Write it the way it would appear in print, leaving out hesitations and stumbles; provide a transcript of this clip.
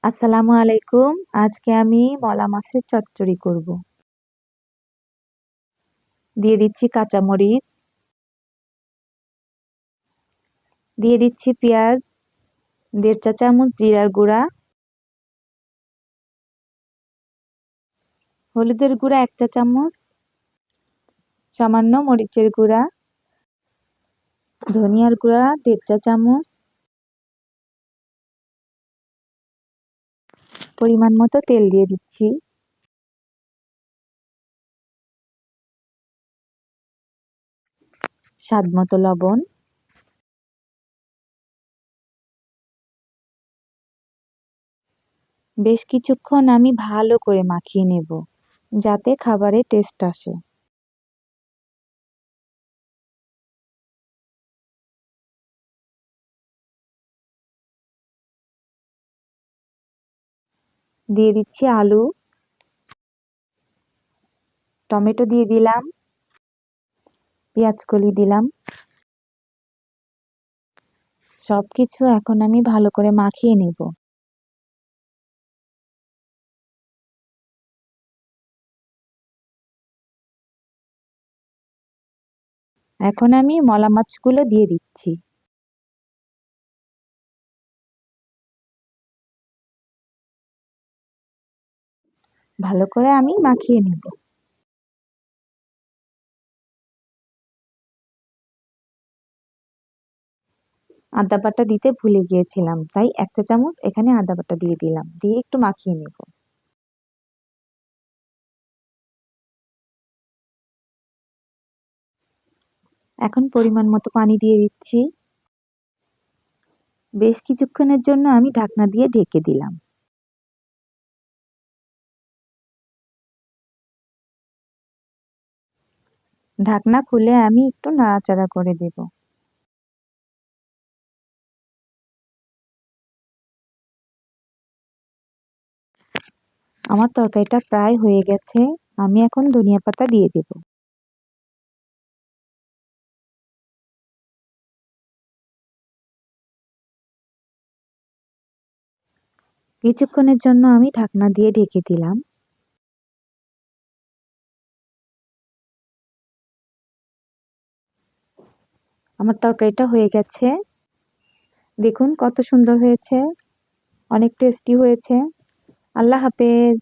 আসসালামু আলাইকুম। আজকে আমি মলা মাছের চচ্চড়ি করব। দিয়ে দিচ্ছি কাঁচামরিচ, দিয়ে দিচ্ছি পেঁয়াজ, 1.5 চা চামচ জিরার গুঁড়া, হলুদের গুঁড়া 1 চা চামচ, সামান্য মরিচের গুঁড়া, ধনিয়ার গুঁড়া 1.5 চা চামচ, পরিমাণ মতো তেল দিয়ে দিচ্ছি। স্বাদ মতো লবণ। বেশ কিছুক্ষণ আমি ভালো করে মাখিয়ে নেব, যাতে খাবারে টেস্ট আসে। দিয়ে দিচ্ছি আলু, টমেটো দিয়ে দিলাম, পেঁয়াজ কলি দিলাম। সবকিছু এখন আমি ভালো করে মাখিয়ে নেব। এখন আমি মলা মাছগুলো দিয়ে দিচ্ছি। ভালো করে আমি মাখিয়ে নেব। আদা বাটা দিতে ভুলে গিয়েছিলাম, তাই 1 চা চামচ এখানে আদা বাটা দিয়ে দিলাম, দিয়ে একটু মাখিয়ে নেব। এখন পরিমাণ মতো পানি দিয়ে দিচ্ছি। বেশ কিছুক্ষণের জন্য আমি ঢাকনা দিয়ে ঢেকে দিলাম। ঢাকনা খুলে আমি একটু নাড়াচাড়া করে দেব। আমার তরকারিটা প্রায় হয়ে গেছে, আমি এখন ধনিয়া পাতা দিয়ে দেব। কিছুক্ষণের জন্য আমি ঢাকনা দিয়ে ঢেকে দিলাম। আমার তরকারিটা হয়ে গেছে, দেখুন কত সুন্দর হয়েছে, অনেক টেস্টি হয়েছে। আল্লাহ হাফেজ।